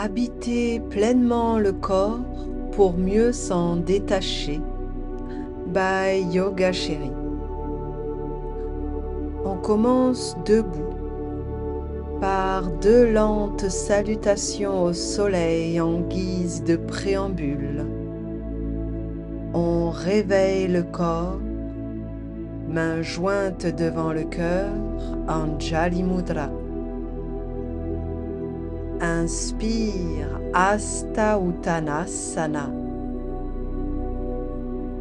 Habiter pleinement le corps pour mieux s'en détacher. By Yoga Chérie. On commence debout par 2 lentes salutations au soleil en guise de préambule. On réveille le corps, mains jointes devant le cœur, Anjali Mudra. Inspire, Hasta Uttanasana.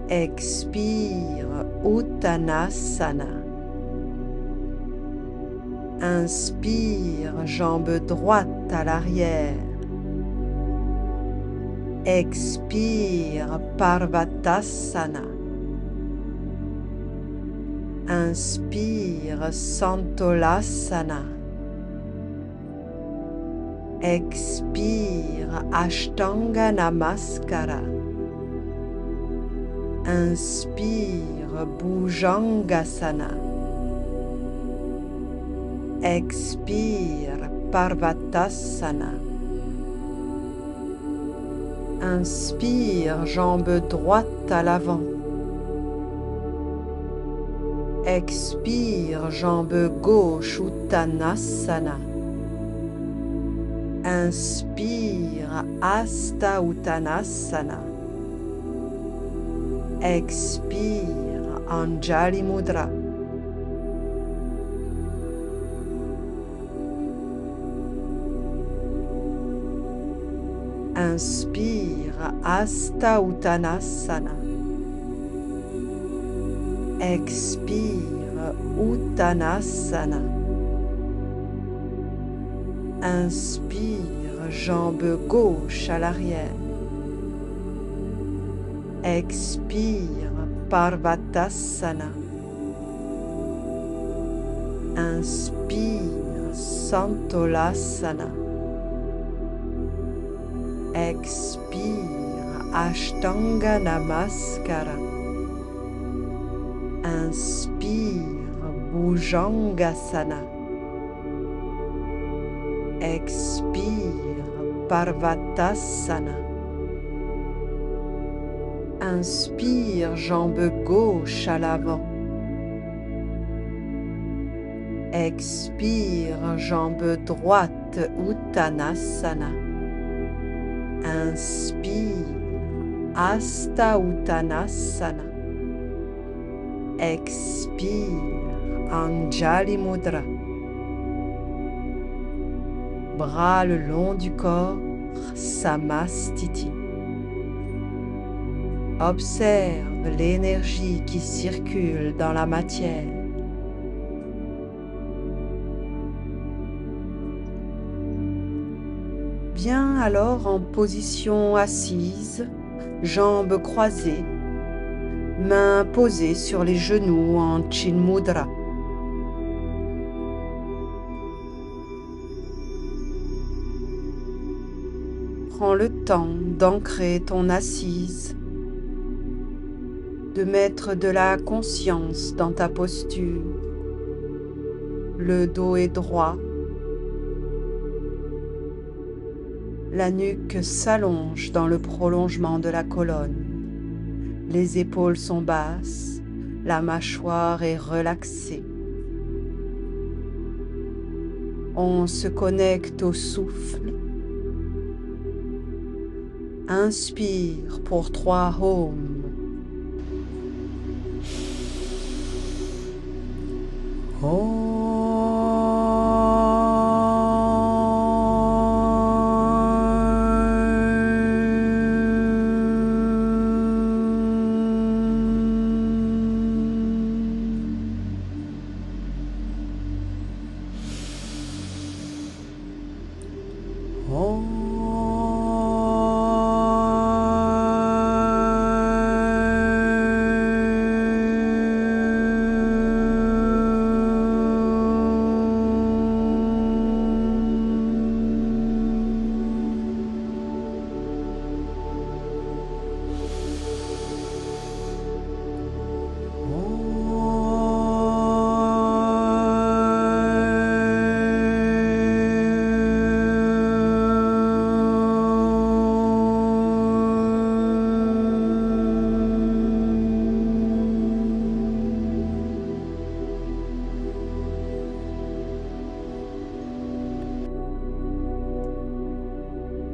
Expire, Uttanasana. Inspire, jambe droite à l'arrière. Expire, Parvatasana. Inspire, Santolasana. Expire, Ashtanga Namaskara. Inspire, Bhujangasana. Expire, Parvatasana. Inspire, jambe droite à l'avant. Expire, jambe gauche, Uttanasana. Inspire, Hasta Uttanasana. Expire, Anjali Mudra. Inspire, Hasta Uttanasana. Expire, Uttanasana. Inspire, jambe gauche à l'arrière. Expire, Parvatasana. Inspire, Santolasana. Expire, Ashtanga Namaskara. Inspire, Bhujangasana. Expire, Parvatasana. Inspire, jambe gauche à l'avant. Expire, jambe droite, Uttanasana. Inspire, Hasta Uttanasana. Expire, Anjali Mudra. Bras le long du corps, Samastiti. Observe l'énergie qui circule dans la matière. Viens alors en position assise, jambes croisées, mains posées sur les genoux en Chin Mudra. Prends le temps d'ancrer ton assise, de mettre de la conscience dans ta posture. Le dos est droit. La nuque s'allonge dans le prolongement de la colonne. Les épaules sont basses, la mâchoire est relaxée. On se connecte au souffle. Inspire pour 3 Om. Om.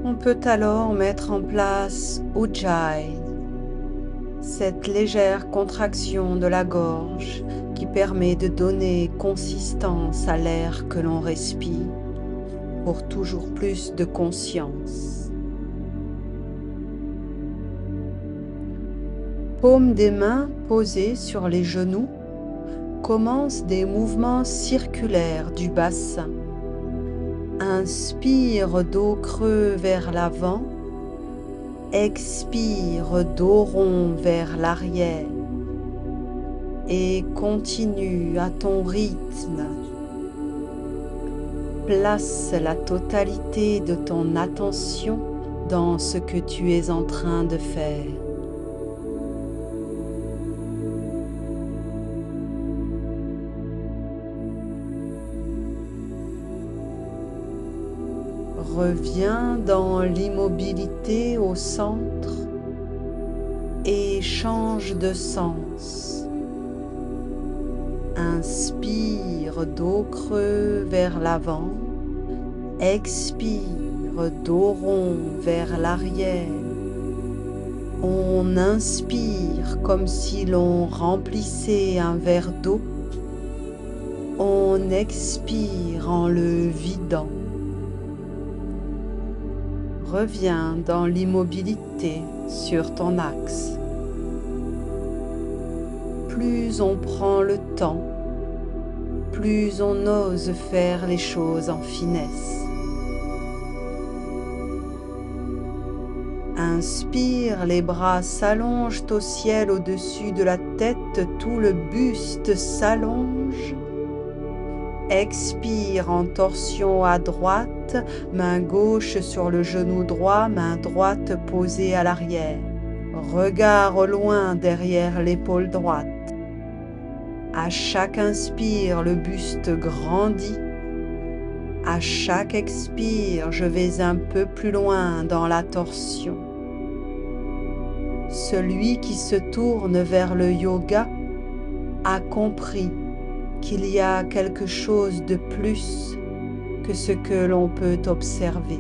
On peut alors mettre en place Ujjayi, cette légère contraction de la gorge qui permet de donner consistance à l'air que l'on respire pour toujours plus de conscience. Paumes des mains posées sur les genoux, commencent des mouvements circulaires du bassin. Inspire dos creux vers l'avant, expire dos rond vers l'arrière et continue à ton rythme. Place la totalité de ton attention dans ce que tu es en train de faire. Reviens dans l'immobilité au centre et change de sens. Inspire dos creux vers l'avant, expire dos rond vers l'arrière. On inspire comme si l'on remplissait un verre d'eau. On expire en le vidant. Reviens dans l'immobilité sur ton axe. Plus on prend le temps, plus on ose faire les choses en finesse. Inspire, les bras s'allongent au ciel au-dessus de la tête, tout le buste s'allonge. Expire en torsion à droite, main gauche sur le genou droit, main droite posée à l'arrière. Regard au loin derrière l'épaule droite. À chaque inspire, le buste grandit. À chaque expire, je vais un peu plus loin dans la torsion. Celui qui se tourne vers le yoga a compris qu'il y a quelque chose de plus que ce que l'on peut observer.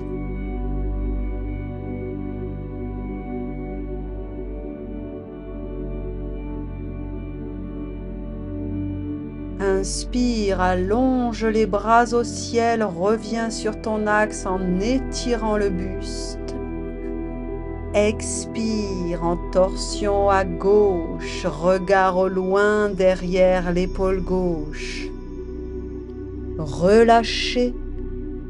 Inspire, allonge les bras au ciel, reviens sur ton axe en étirant le buste. Expire en torsion à gauche, regard au loin derrière l'épaule gauche. Relâcher,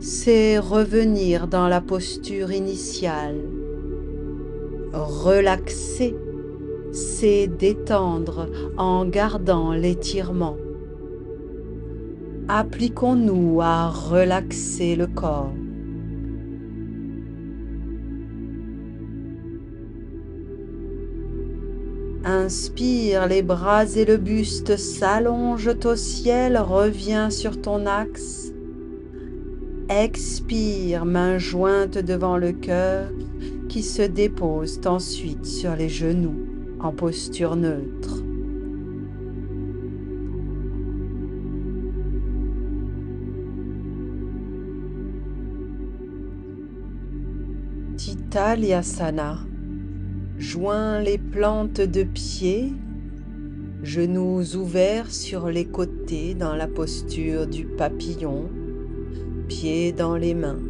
c'est revenir dans la posture initiale. Relaxer, c'est détendre en gardant l'étirement. Appliquons-nous à relaxer le corps. Inspire, les bras et le buste s'allongent au ciel, reviens sur ton axe. Expire, mains jointes devant le cœur, qui se déposent ensuite sur les genoux en posture neutre. Titalyasana. Joins les plantes de pied, genoux ouverts sur les côtés dans la posture du papillon, pieds dans les mains.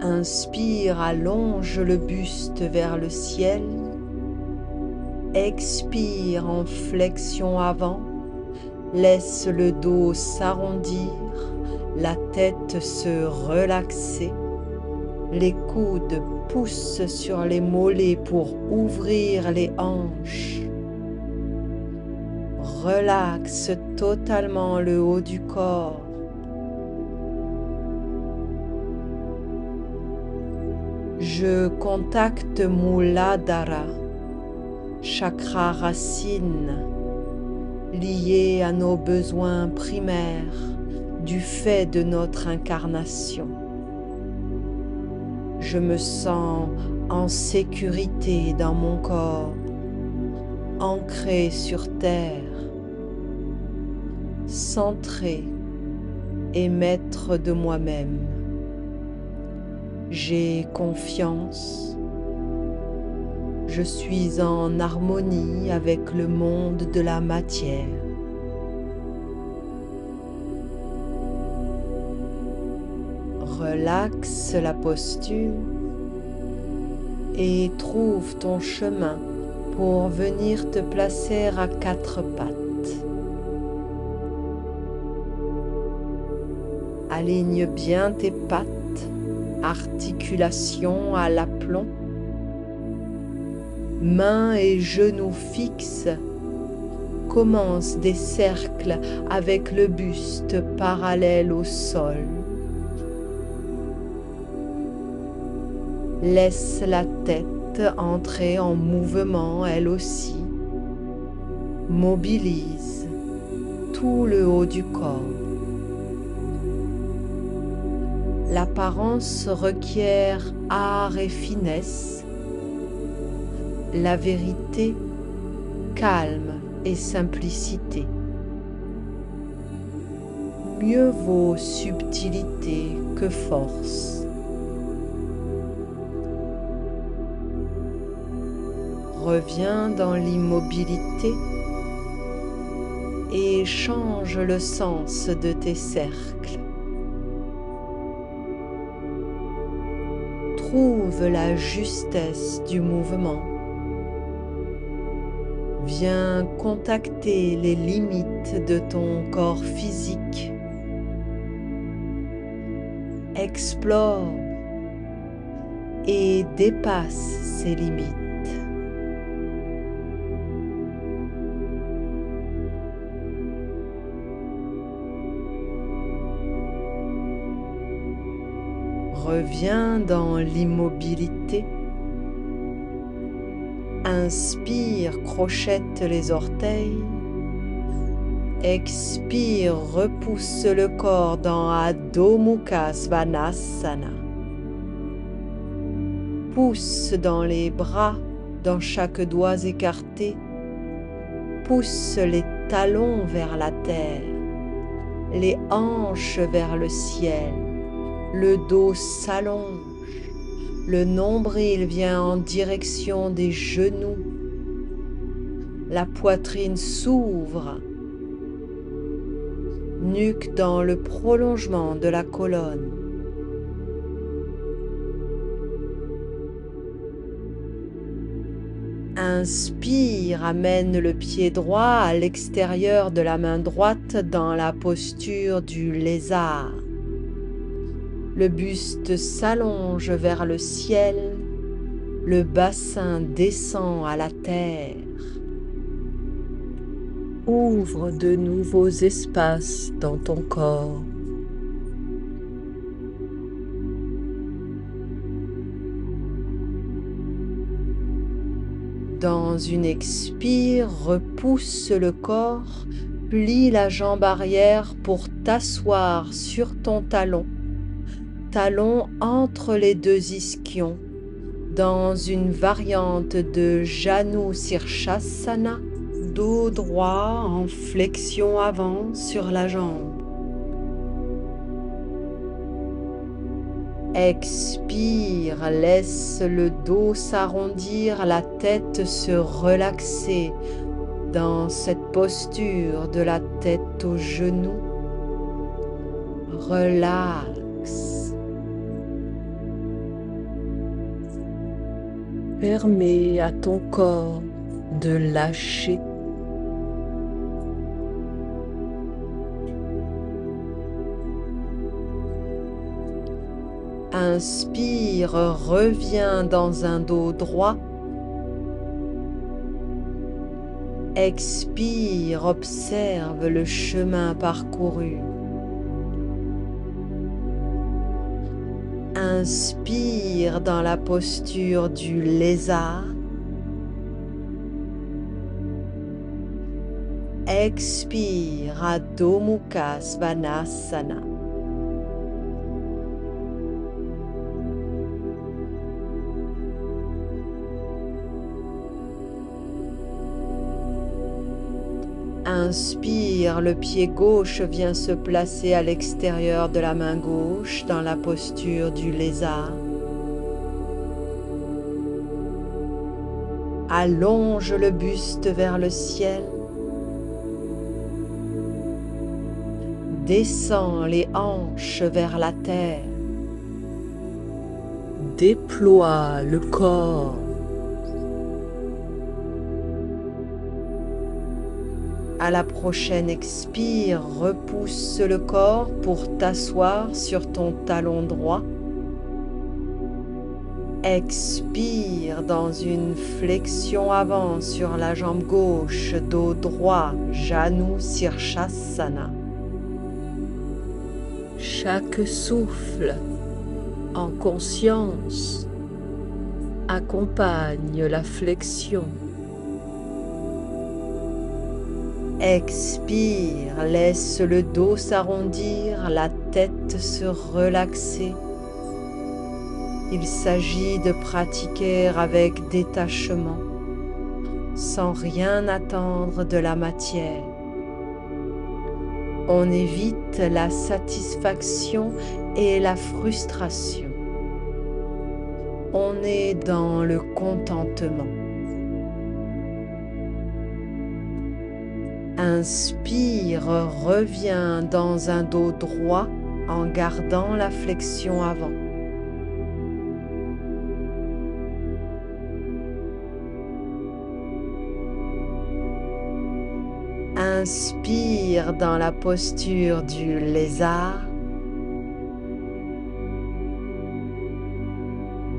Inspire, allonge le buste vers le ciel. Expire en flexion avant. Laisse le dos s'arrondir, la tête se relaxer. Les coudes poussent sur les mollets pour ouvrir les hanches. Relaxe totalement le haut du corps. Je contacte Muladhara, chakra racine, lié à nos besoins primaires du fait de notre incarnation. Je me sens en sécurité dans mon corps, ancré sur terre, centré et maître de moi-même. J'ai confiance. Je suis en harmonie avec le monde de la matière. Relaxe la posture et trouve ton chemin pour venir te placer à quatre pattes. Aligne bien tes pattes, articulations à l'aplomb, mains et genoux fixes. Commence des cercles avec le buste parallèle au sol. Laisse la tête entrer en mouvement elle aussi. Mobilise tout le haut du corps. L'apparence requiert art et finesse. La vérité, calme et simplicité. Mieux vaut subtilité que force. Reviens dans l'immobilité et change le sens de tes cercles. Trouve la justesse du mouvement. Viens contacter les limites de ton corps physique. Explore et dépasse ses limites. Reviens dans l'immobilité. Inspire, crochette les orteils. Expire, repousse le corps dans Adho Mukha Svanasana. Pousse dans les bras, dans chaque doigt écarté. Pousse les talons vers la terre, les hanches vers le ciel. Le dos s'allonge, le nombril vient en direction des genoux, la poitrine s'ouvre, nuque dans le prolongement de la colonne. Inspire, amène le pied droit à l'extérieur de la main droite dans la posture du lézard. Le buste s'allonge vers le ciel, le bassin descend à la terre. Ouvre de nouveaux espaces dans ton corps. Dans une expire, repousse le corps, plie la jambe arrière pour t'asseoir sur ton talon. Talon entre les deux ischions, dans une variante de Janu Sirshasana, dos droit en flexion avant sur la jambe. Expire, laisse le dos s'arrondir, la tête se relaxer dans cette posture de la tête aux genoux. Relaxe. Permets à ton corps de lâcher. Inspire, reviens dans un dos droit. Expire, observe le chemin parcouru. Inspire dans la posture du lézard. Expire, Adho Mukha Svanasana. Inspire, le pied gauche vient se placer à l'extérieur de la main gauche dans la posture du lézard. Allonge le buste vers le ciel. Descends les hanches vers la terre. Déploie le corps. À la prochaine expire, repousse le corps pour t'asseoir sur ton talon droit. Expire dans une flexion avant sur la jambe gauche, dos droit, Janu Sirshasana. Chaque souffle en conscience accompagne la flexion. Expire, laisse le dos s'arrondir, la tête se relaxer. Il s'agit de pratiquer avec détachement, sans rien attendre de la matière. On évite la satisfaction et la frustration. On est dans le contentement. Inspire, reviens dans un dos droit en gardant la flexion avant. Inspire dans la posture du lézard.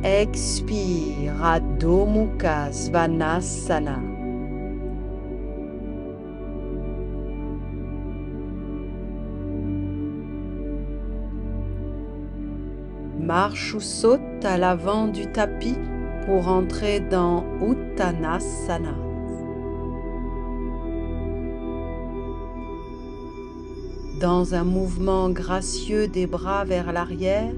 Expire Adho Mukha Svanasana. Marche ou saute à l'avant du tapis pour entrer dans Uttanasana. Dans un mouvement gracieux des bras vers l'arrière,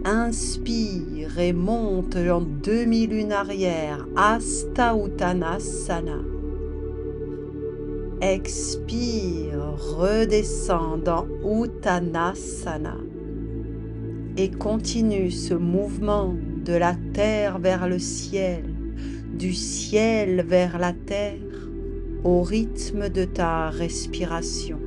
inspire et monte en demi-lune arrière, Hasta Uttanasana. Expire, redescend dans Uttanasana et continue ce mouvement de la terre vers le ciel, du ciel vers la terre, au rythme de ta respiration.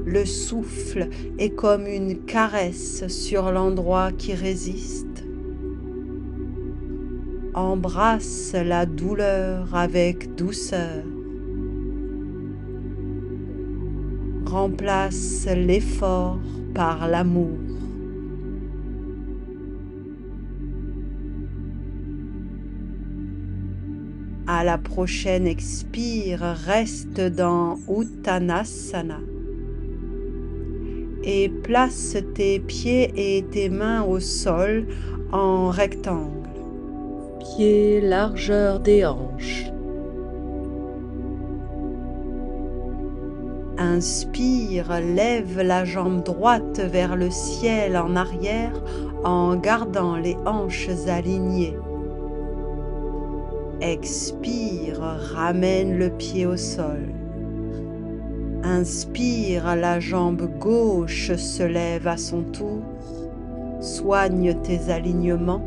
Le souffle est comme une caresse sur l'endroit qui résiste. Embrasse la douleur avec douceur. Remplace l'effort par l'amour. À la prochaine expire, reste dans Uttanasana. Et place tes pieds et tes mains au sol en rectangle, pieds largeur des hanches. Inspire, lève la jambe droite vers le ciel en arrière en gardant les hanches alignées. Expire, ramène le pied au sol. Inspire, la jambe gauche se lève à son tour. Soigne tes alignements.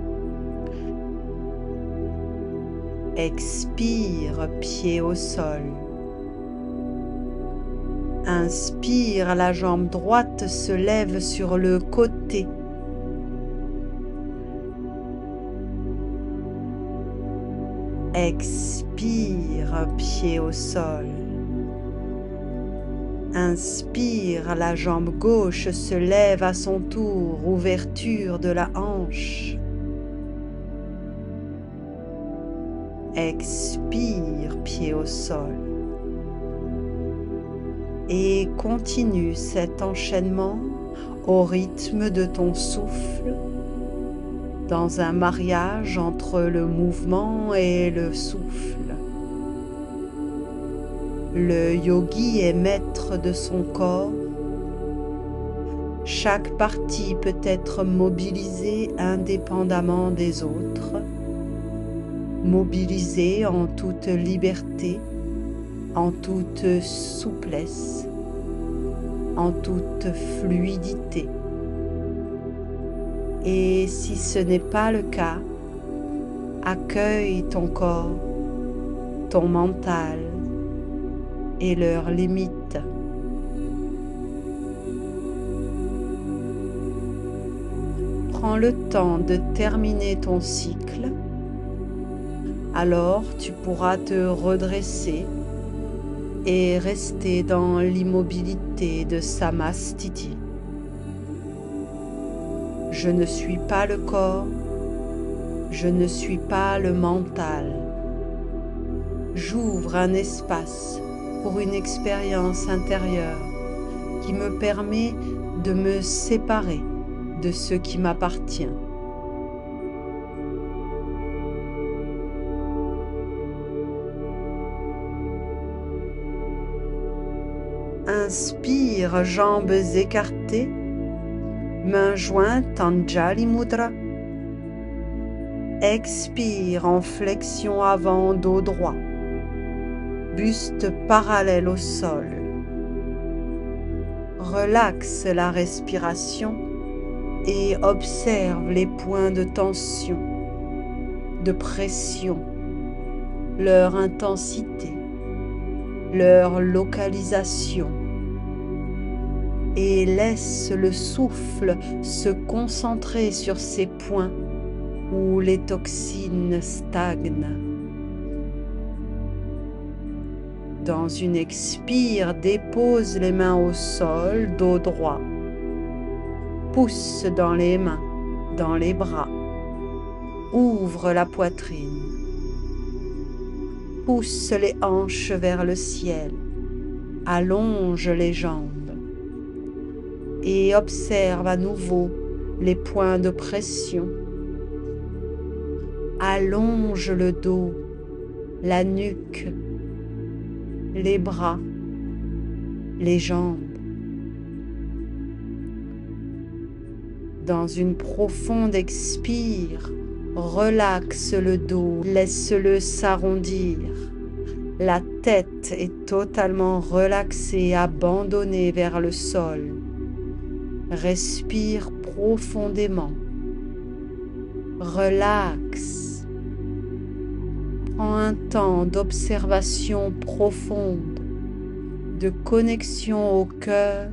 Expire, pied au sol. Inspire, la jambe droite se lève sur le côté. Expire, pied au sol. Inspire, la jambe gauche se lève à son tour, ouverture de la hanche. Expire, pied au sol. Et continue cet enchaînement au rythme de ton souffle, dans un mariage entre le mouvement et le souffle. Le yogi est maître de son corps. Chaque partie peut être mobilisée indépendamment des autres, mobilisée en toute liberté, en toute souplesse, en toute fluidité. Et si ce n'est pas le cas, Accueille ton corps, ton mental et leurs limites. Prends le temps de terminer ton cycle, alors tu pourras te redresser et rester dans l'immobilité de Samastiti. Je ne suis pas le corps, je ne suis pas le mental. J'ouvre un espace pour une expérience intérieure qui me permet de me séparer de ce qui m'appartient. Inspire, jambes écartées, mains jointes en Jali Mudra. Expire en flexion avant, dos droit, buste parallèle au sol. Relaxe la respiration et observe les points de tension, de pression, leur intensité, leur localisation, et laisse le souffle se concentrer sur ces points où les toxines stagnent. Dans une expire, dépose les mains au sol, dos droit. Pousse dans les mains, dans les bras. Ouvre la poitrine. Pousse les hanches vers le ciel. Allonge les jambes. Et observe à nouveau les points de pression. Allonge le dos, la nuque, les bras, les jambes. Dans une profonde expire, relaxe le dos, laisse-le s'arrondir. La tête est totalement relaxée, abandonnée vers le sol. Respire profondément. Relaxe. Prends un temps d'observation profonde, de connexion au cœur,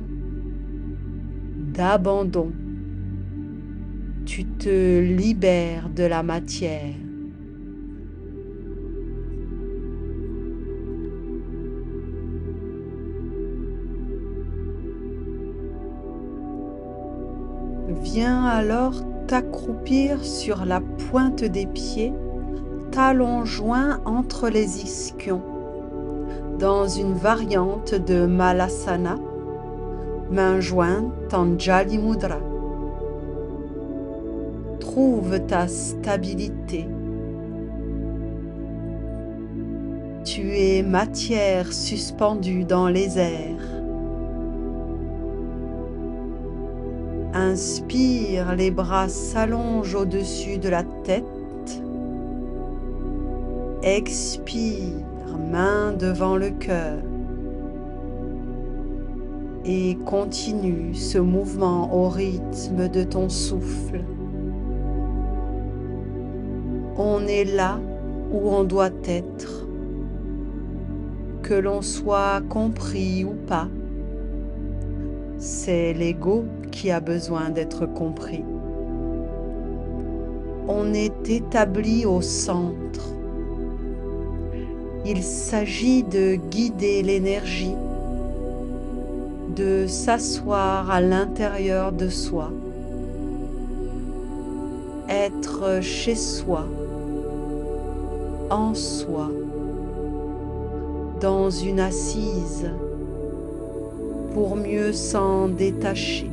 d'abandon. Tu te libères de la matière. Viens alors t'accroupir sur la pointe des pieds, talons joints entre les ischions, dans une variante de Malasana, mains jointes en Jali Mudra. Trouve ta stabilité. Tu es matière suspendue dans les airs. Inspire, les bras s'allongent au-dessus de la tête. Expire, main devant le cœur. Et continue ce mouvement au rythme de ton souffle. On est là où on doit être, que l'on soit compris ou pas. C'est l'ego qui a besoin d'être compris. On est établi au centre. Il s'agit de guider l'énergie, de s'asseoir à l'intérieur de soi, être chez soi, en soi, dans une assise, pour mieux s'en détacher.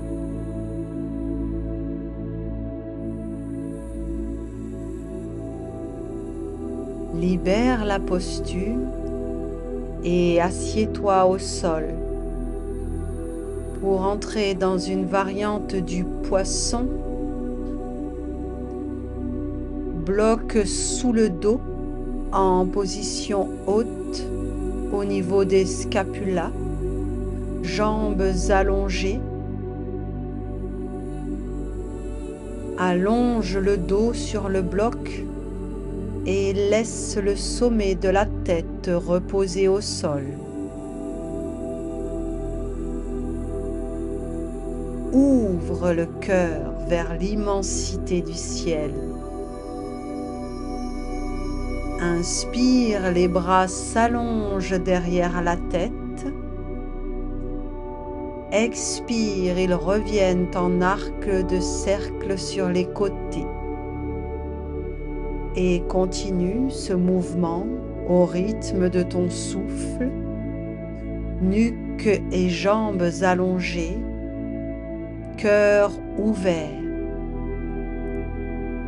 Libère la posture et assieds-toi au sol pour entrer dans une variante du poisson. Bloc sous le dos en position haute au niveau des scapulas, jambes allongées. Allonge le dos sur le bloc et laisse le sommet de la tête reposer au sol. Ouvre le cœur vers l'immensité du ciel. Inspire, les bras s'allongent derrière la tête. Expire, ils reviennent en arc de cercle sur les côtés. Et continue ce mouvement au rythme de ton souffle, nuque et jambes allongées, cœur ouvert.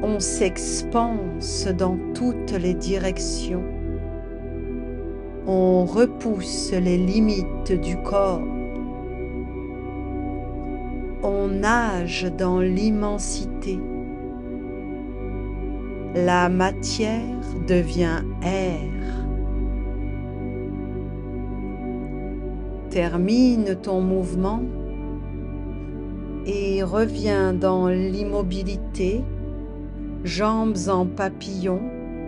On s'expanse dans toutes les directions. On repousse les limites du corps. On nage dans l'immensité. La matière devient air. Termine ton mouvement et reviens dans l'immobilité, jambes en papillon,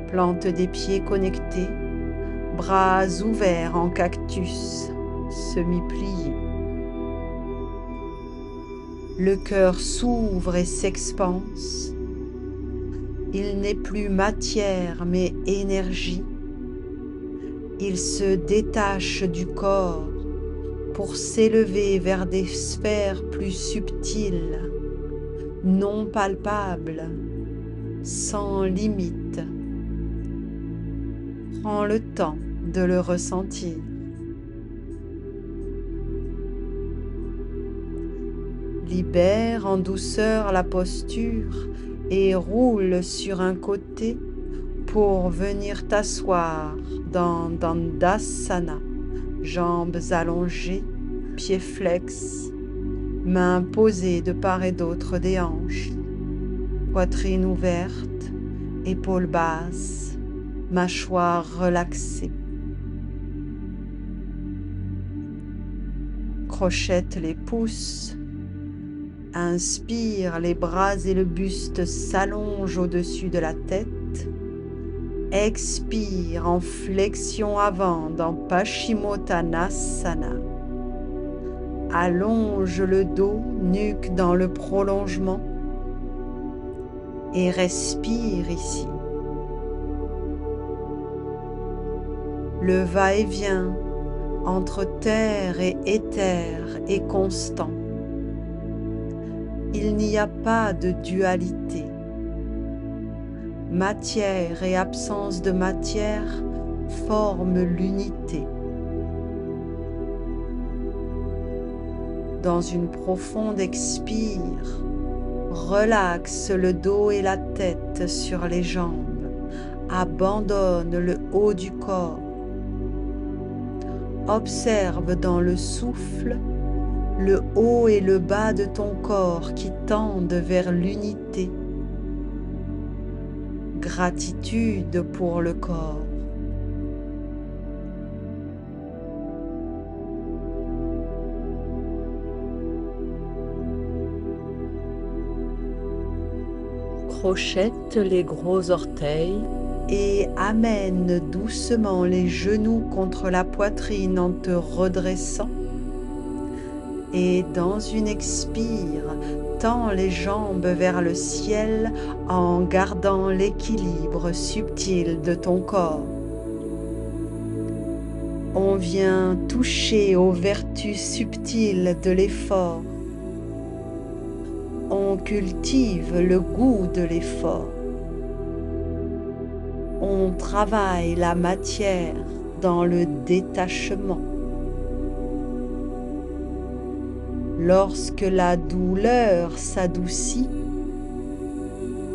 plante des pieds connectés, bras ouverts en cactus, semi-pliés. Le cœur s'ouvre et s'expanse. Il n'est plus matière mais énergie. Il se détache du corps pour s'élever vers des sphères plus subtiles, non palpables, sans limite. Prends le temps de le ressentir. Libère en douceur la posture et roule sur un côté pour venir t'asseoir dans Dandasana, jambes allongées, pieds flex, mains posées de part et d'autre des hanches, poitrine ouverte, épaules basses, mâchoire relaxée. Crochette les pouces. Inspire, les bras et le buste s'allongent au-dessus de la tête. Expire en flexion avant dans Paschimottanasana. Allonge le dos, nuque dans le prolongement. Et respire ici. Le va-et-vient entre terre et éther est constant. Il n'y a pas de dualité. Matière et absence de matière forment l'unité. Dans une profonde expire, relaxe le dos et la tête sur les jambes. Abandonne le haut du corps. Observe dans le souffle le haut et le bas de ton corps qui tendent vers l'unité. Gratitude pour le corps. Crochette les gros orteils et amène doucement les genoux contre la poitrine en te redressant. Et dans une expire, tends les jambes vers le ciel en gardant l'équilibre subtil de ton corps. On vient toucher aux vertus subtiles de l'effort. On cultive le goût de l'effort. On travaille la matière dans le détachement. Lorsque la douleur s'adoucit,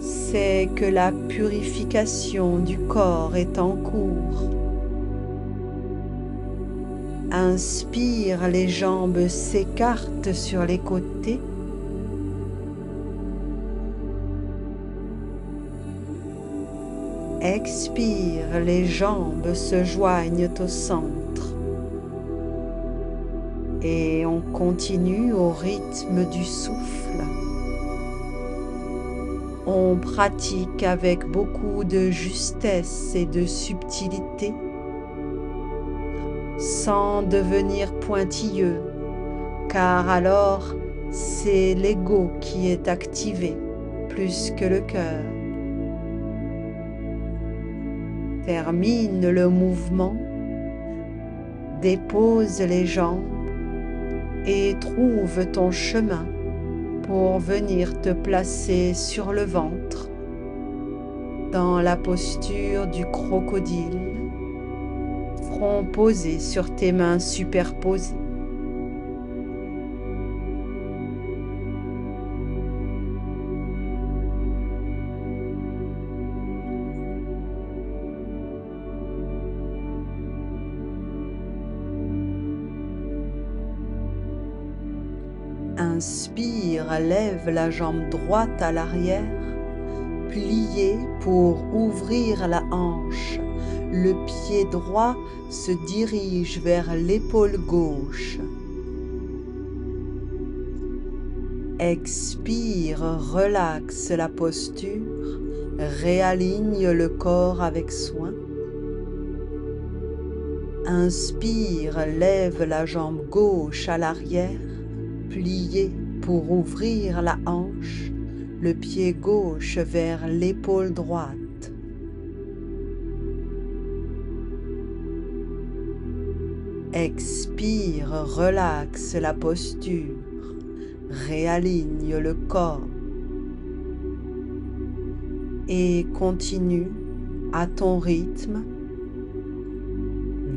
c'est que la purification du corps est en cours. Inspire, les jambes s'écartent sur les côtés. Expire, les jambes se joignent au centre. Et on continue au rythme du souffle. On pratique avec beaucoup de justesse et de subtilité, sans devenir pointilleux, car alors c'est l'ego qui est activé plus que le cœur. Termine le mouvement, dépose les jambes et trouve ton chemin pour venir te placer sur le ventre, dans la posture du crocodile, front posé sur tes mains superposées. Inspire, lève la jambe droite à l'arrière, pliez pour ouvrir la hanche. Le pied droit se dirige vers l'épaule gauche. Expire, relaxe la posture, réaligne le corps avec soin. Inspire, lève la jambe gauche à l'arrière, pliez pour ouvrir la hanche, le pied gauche vers l'épaule droite. Expire, relaxe la posture, réaligne le corps et continue à ton rythme.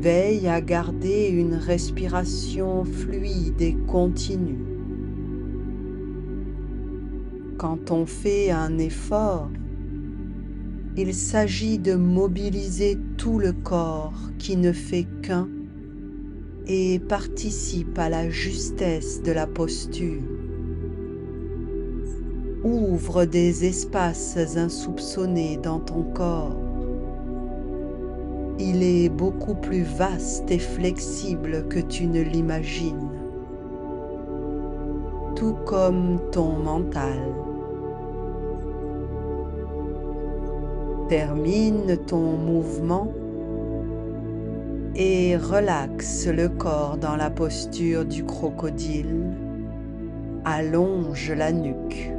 Veille à garder une respiration fluide et continue. Quand on fait un effort, il s'agit de mobiliser tout le corps qui ne fait qu'un et participe à la justesse de la posture. Ouvre des espaces insoupçonnés dans ton corps. Il est beaucoup plus vaste et flexible que tu ne l'imagines, tout comme ton mental. Termine ton mouvement et relaxe le corps dans la posture du crocodile. Allonge la nuque.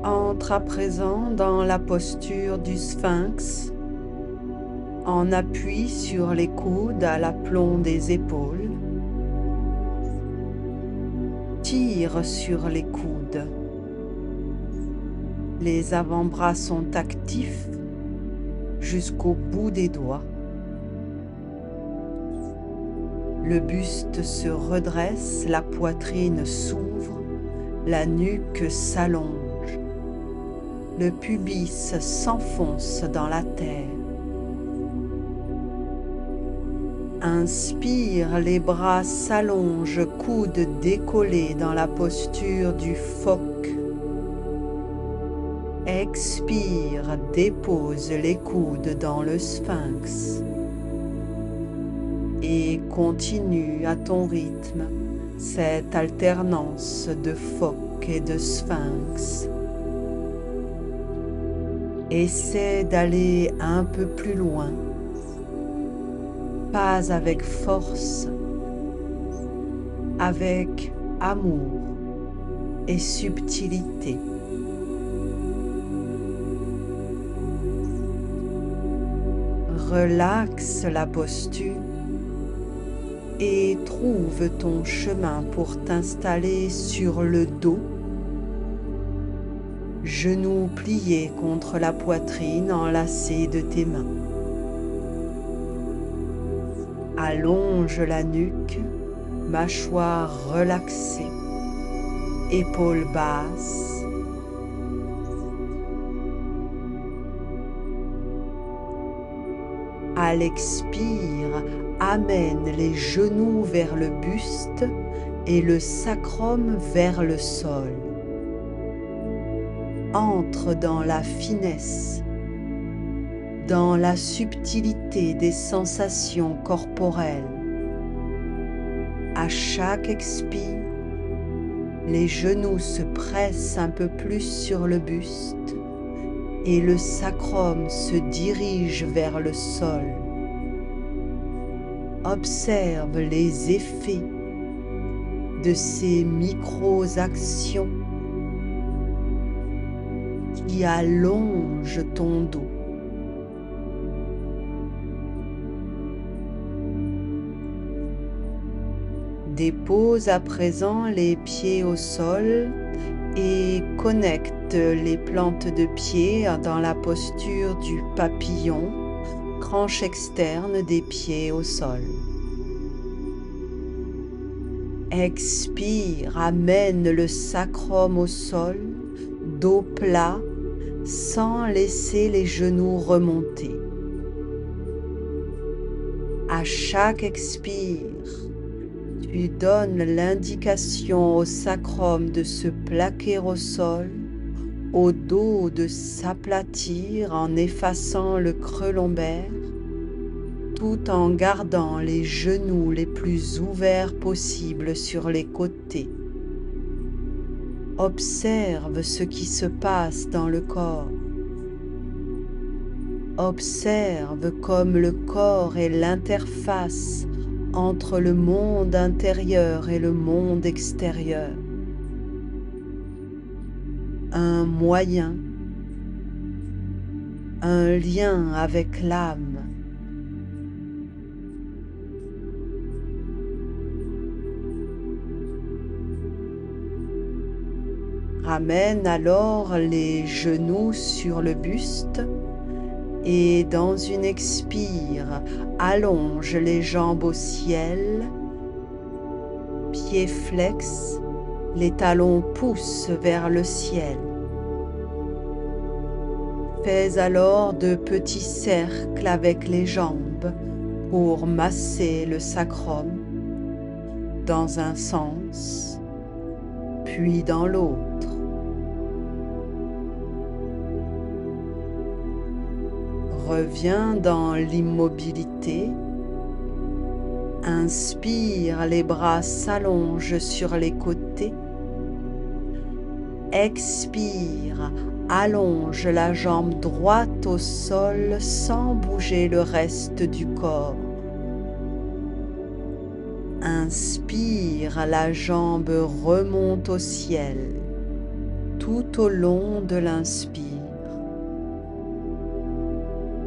Entre à présent dans la posture du sphinx, en appui sur les coudes à l'aplomb des épaules. Tire sur les coudes. Les avant-bras sont actifs jusqu'au bout des doigts. Le buste se redresse, la poitrine s'ouvre, la nuque s'allonge. Le pubis s'enfonce dans la terre. Inspire, les bras s'allongent, coudes décollés dans la posture du phoque. Expire, dépose les coudes dans le sphinx. Et continue à ton rythme cette alternance de phoque et de sphinx. Essaie d'aller un peu plus loin, pas avec force, avec amour et subtilité. Relaxe la posture et trouve ton chemin pour t'installer sur le dos, genoux pliés contre la poitrine enlacée de tes mains. Allonge la nuque, mâchoire relaxée, épaules basses. À l'expire, amène les genoux vers le buste et le sacrum vers le sol. Entre dans la finesse dans la subtilité des sensations corporelles. À chaque expire, les genoux se pressent un peu plus sur le buste et le sacrum se dirige vers le sol. Observe les effets de ces micro-actions qui allongent ton dos. Dépose à présent les pieds au sol et connecte les plantes de pied dans la posture du papillon, hanche externe des pieds au sol. Expire, amène le sacrum au sol, dos plat, sans laisser les genoux remonter. À chaque expire, tu donnes l'indication au sacrum de se plaquer au sol, au dos de s'aplatir en effaçant le creux lombaire, tout en gardant les genoux les plus ouverts possibles sur les côtés. Observe ce qui se passe dans le corps. Observe comme le corps est l'interface entre le monde intérieur et le monde extérieur. Un moyen, un lien avec l'âme. Ramène alors les genoux sur le buste et dans une expire, allonge les jambes au ciel, pieds flex, les talons poussent vers le ciel. Fais alors de petits cercles avec les jambes pour masser le sacrum dans un sens, puis dans l'autre. Reviens dans l'immobilité. Inspire, les bras s'allongent sur les côtés. Expire, allonge la jambe droite au sol sans bouger le reste du corps. Inspire, la jambe remonte au ciel tout au long de l'inspire.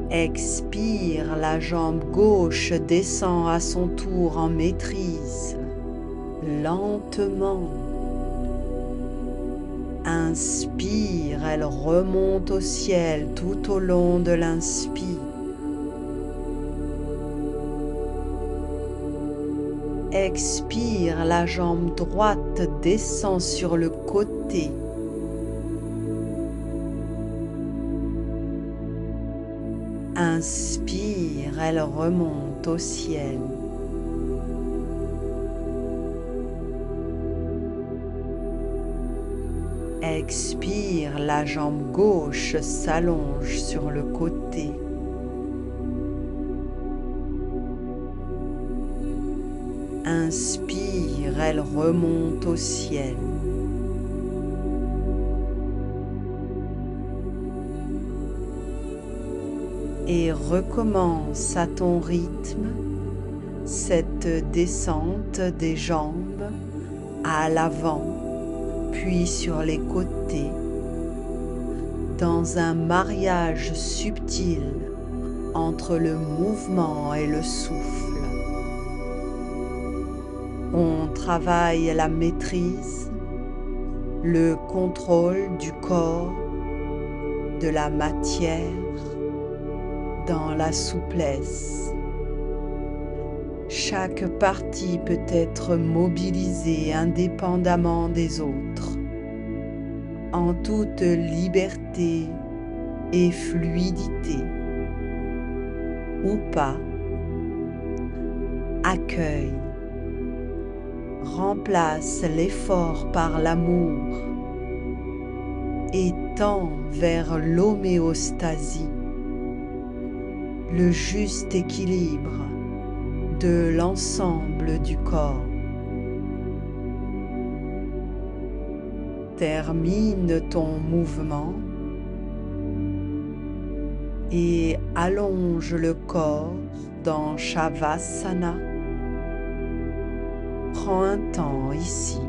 Expire, la jambe gauche descend à son tour en maîtrise, lentement. Inspire, elle remonte au ciel tout au long de l'inspire. Expire, la jambe droite descend sur le côté. Inspire, elle remonte au ciel. Expire, la jambe gauche s'allonge sur le côté. Inspire, elle remonte au ciel. Et recommence à ton rythme cette descente des jambes à l'avant, puis sur les côtés, dans un mariage subtil entre le mouvement et le souffle. On travaille la maîtrise, le contrôle du corps, de la matière, dans la souplesse. Chaque partie peut être mobilisée indépendamment des autres, en toute liberté et fluidité, ou pas. Accueille, remplace l'effort par l'amour et tend vers l'homéostasie. le juste équilibre de l'ensemble du corps. Termine ton mouvement et allonge le corps dans Shavasana. Prends un temps ici.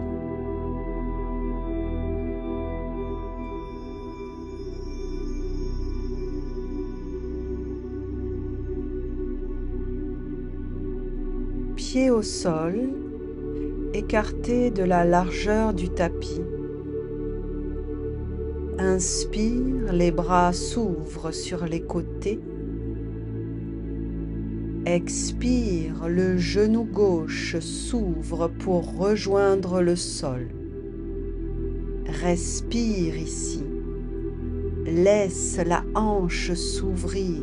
Pieds au sol, écartés de la largeur du tapis. Inspire, les bras s'ouvrent sur les côtés. Expire, le genou gauche s'ouvre pour rejoindre le sol. Respire ici. Laisse la hanche s'ouvrir.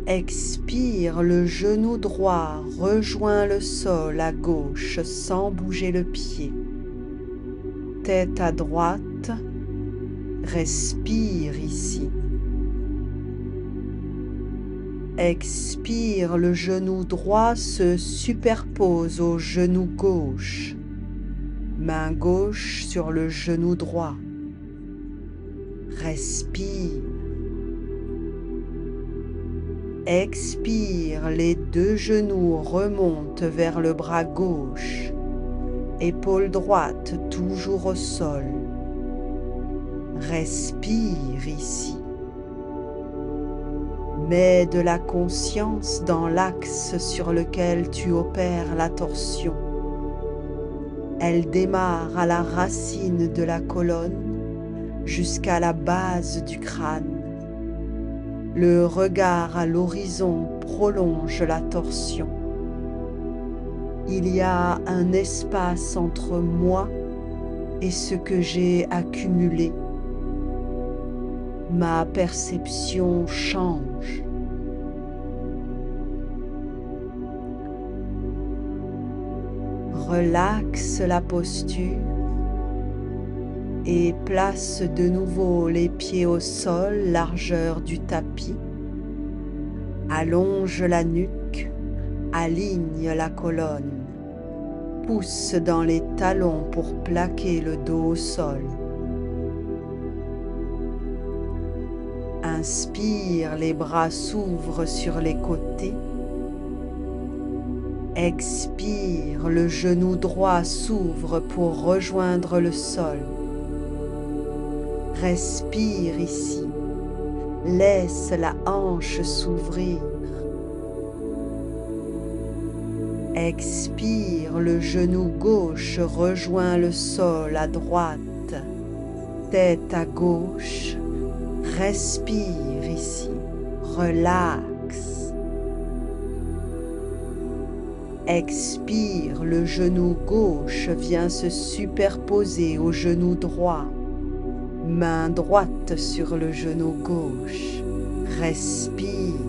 Expire, le genou droit rejoint le sol à gauche sans bouger le pied. Tête à droite, respire ici. Expire, le genou droit se superpose au genou gauche. Main gauche sur le genou droit. Respire. Expire, les deux genoux remontent vers le bras gauche. Épaule droite toujours au sol. Respire ici. Mets de la conscience dans l'axe sur lequel tu opères la torsion. Elle démarre à la racine de la colonne jusqu'à la base du crâne. Le regard à l'horizon prolonge la torsion. Il y a un espace entre moi et ce que j'ai accumulé. Ma perception change. Relaxe la posture et place de nouveau les pieds au sol, largeur du tapis. Allonge la nuque, aligne la colonne. Pousse dans les talons pour plaquer le dos au sol. Inspire, les bras s'ouvrent sur les côtés. Expire, le genou droit s'ouvre pour rejoindre le sol. Respire ici. Laisse la hanche s'ouvrir. Expire, le genou gauche rejoint le sol à droite. Tête à gauche. Respire ici. Relaxe. Expire, le genou gauche vient se superposer au genou droit. Main droite sur le genou gauche. Respire.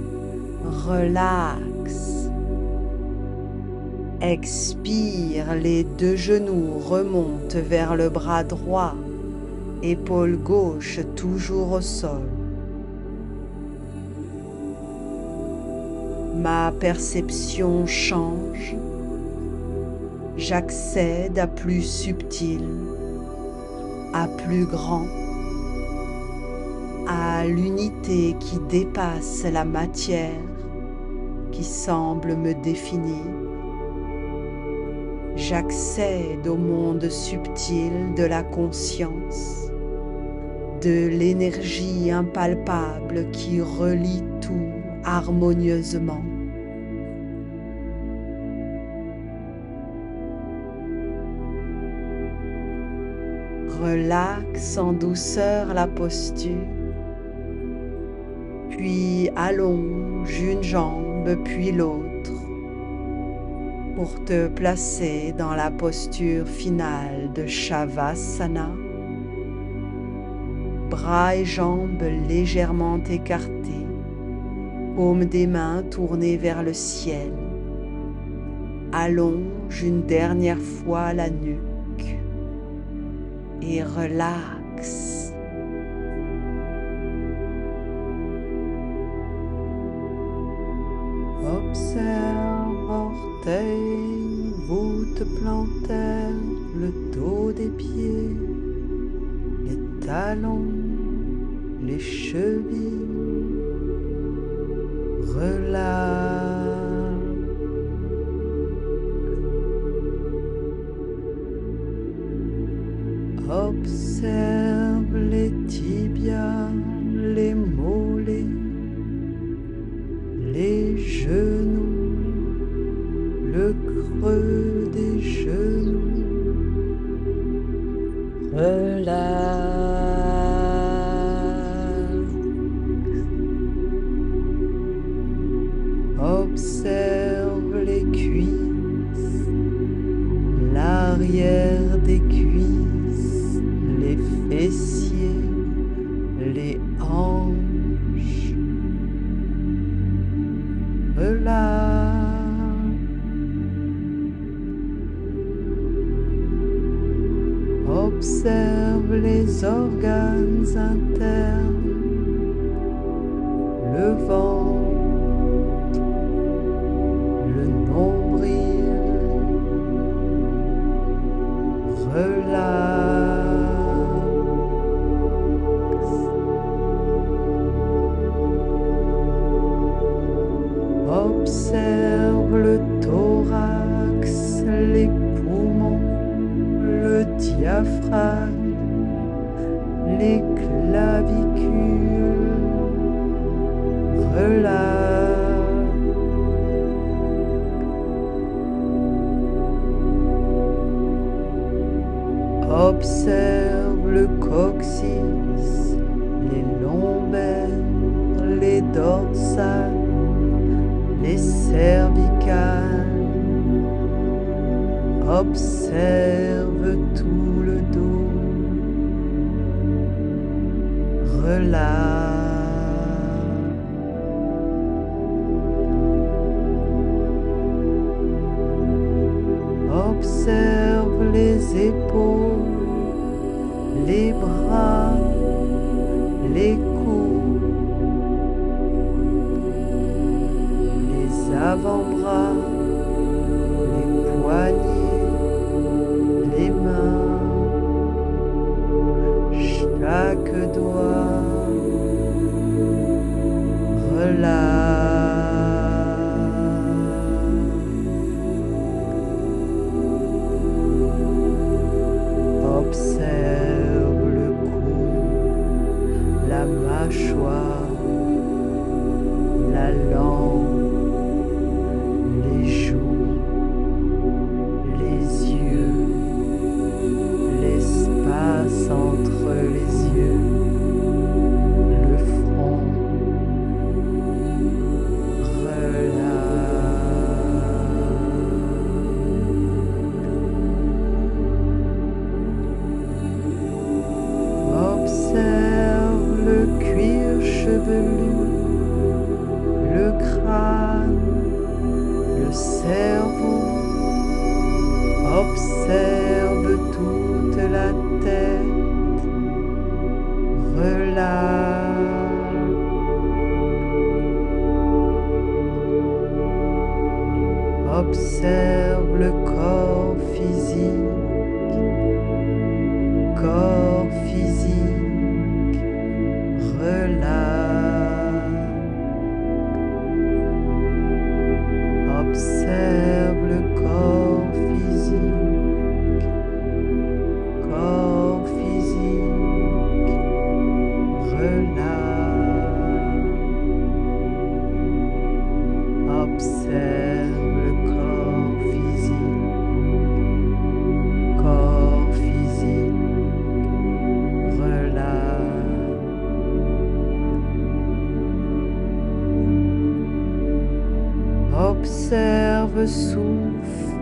Relaxe. Expire, les deux genoux remontent vers le bras droit. Épaule gauche toujours au sol. Ma perception change. J'accède à plus subtil, à plus grand, à l'unité qui dépasse la matière, qui semble me définir. J'accède au monde subtil de la conscience, de l'énergie impalpable qui relie tout harmonieusement. Relaxe en douceur la posture, puis allonge une jambe puis l'autre pour te placer dans la posture finale de Shavasana. Bras et jambes légèrement écartés, paumes des mains tournées vers le ciel. Allonge une dernière fois la nuque et relaxe. talons, les chevilles, relax. Observe les tibias, les mollets, les genoux, le creux des genoux. Relax. Observe les cuisses, l'arrière des cuisses, les fessiers, les hanches. Relax. Observe les organes internes, le ventre, le nombril. Relax. Observe le thorax, les poumons, le diaphragme, les clavicules. Relax. Observe le coccyx, les lombaires, les dorsales, les cervicales. Observe tout le dos. Relax. Observe les épaules, les bras, les coudes, les avant-bras, les poignets, les mains, chaque doigt. Relax. Observe le cou, la mâchoire, la langue, les joues, les yeux, l'espace entre les yeux, le front. Observe le cuir chevelu, le crâne, le cerveau. Observe toute la tête. Relax. Observe le corps physique. Corps physique, relax. Observe le corps physique. Corps physique, relax. Observe le corps physique. Corps physique. Observe souffle,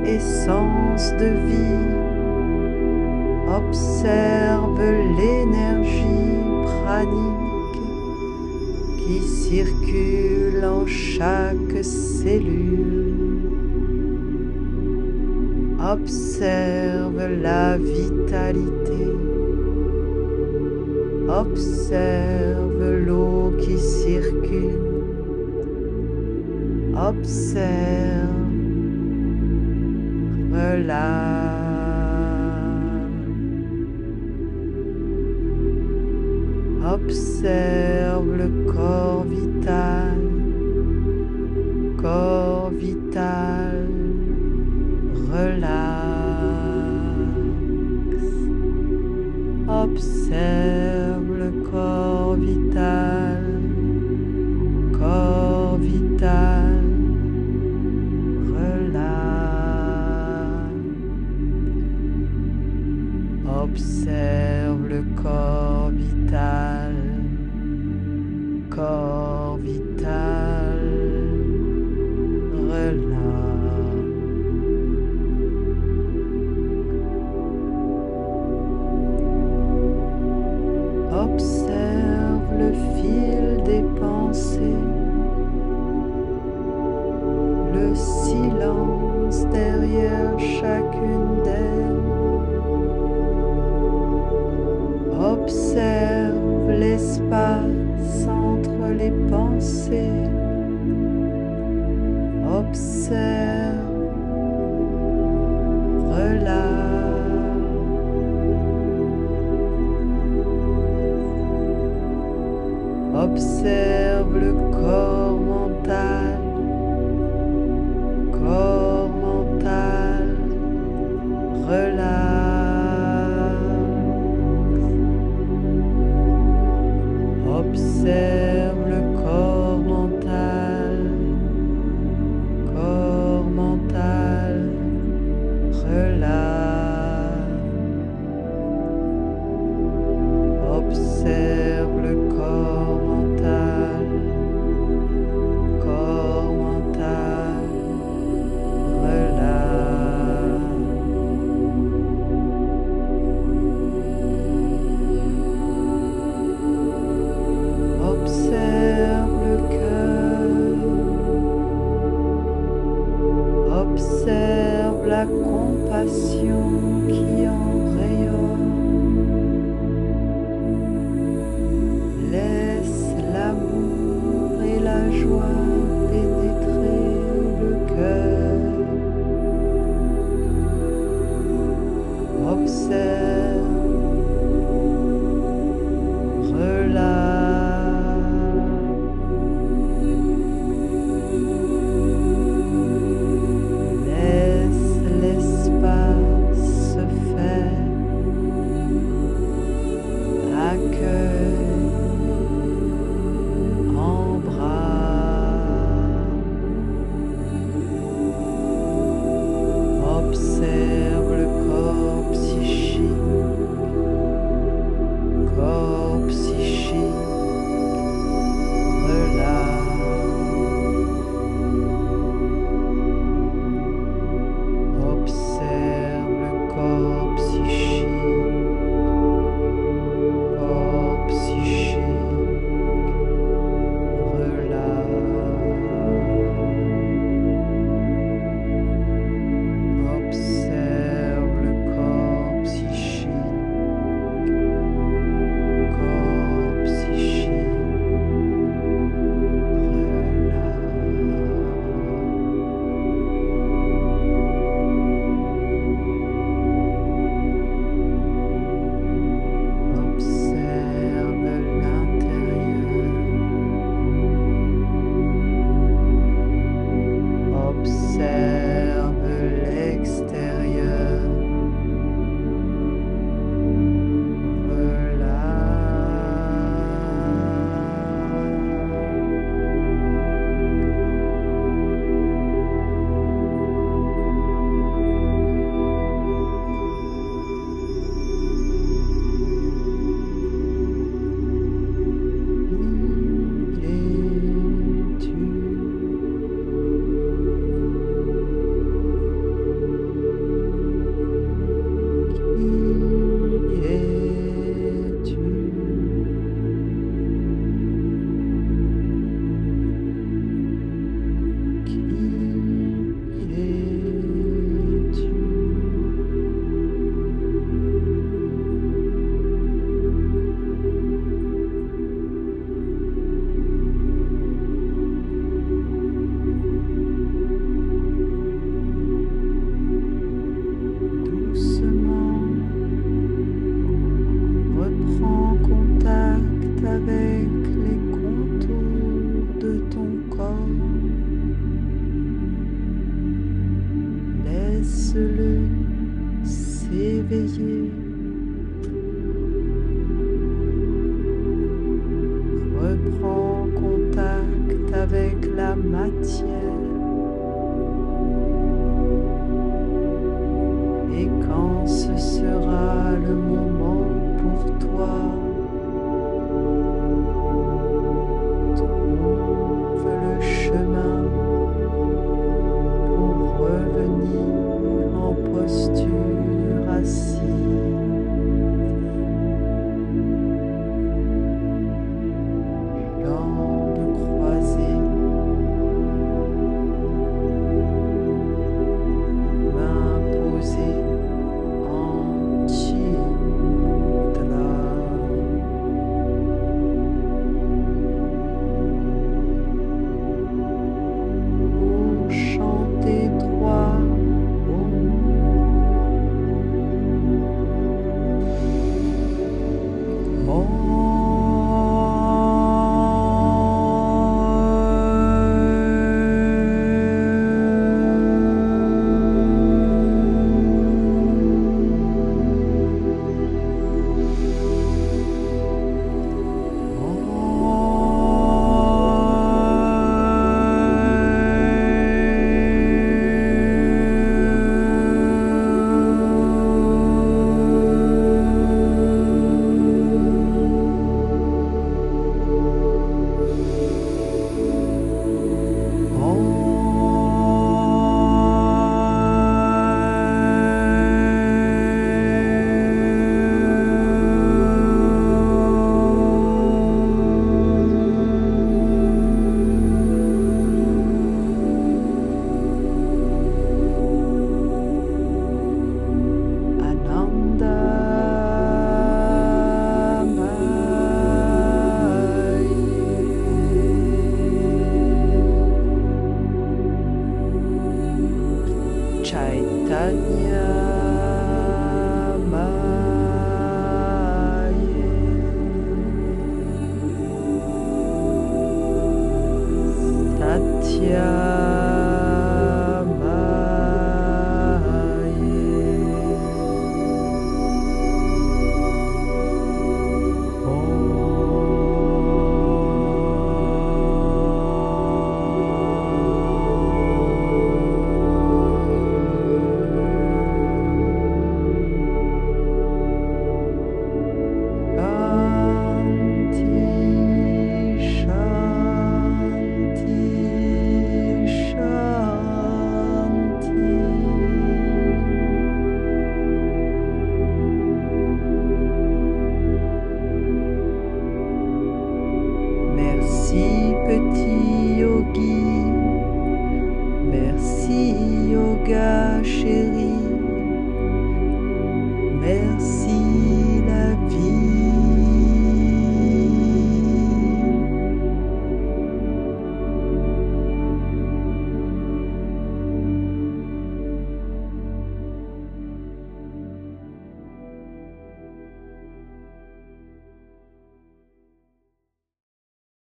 essence de vie. Observe l'énergie pranique qui circule en chaque cellule. Observe la vitalité. Observe l'eau qui circule. Observe, relax. Observe le corps vital, relax. Observe le corps vital, relax. Observe le corps vital, relax. Observe le fil des pensées, le silence derrière chacune d'elles. Observe l'espace entre les pensées. Observe, relax. Observe le corps mental, relax. Observe le corps mental, relax. Observe le corps mental, matière. Et quand ce sera le moment pour toi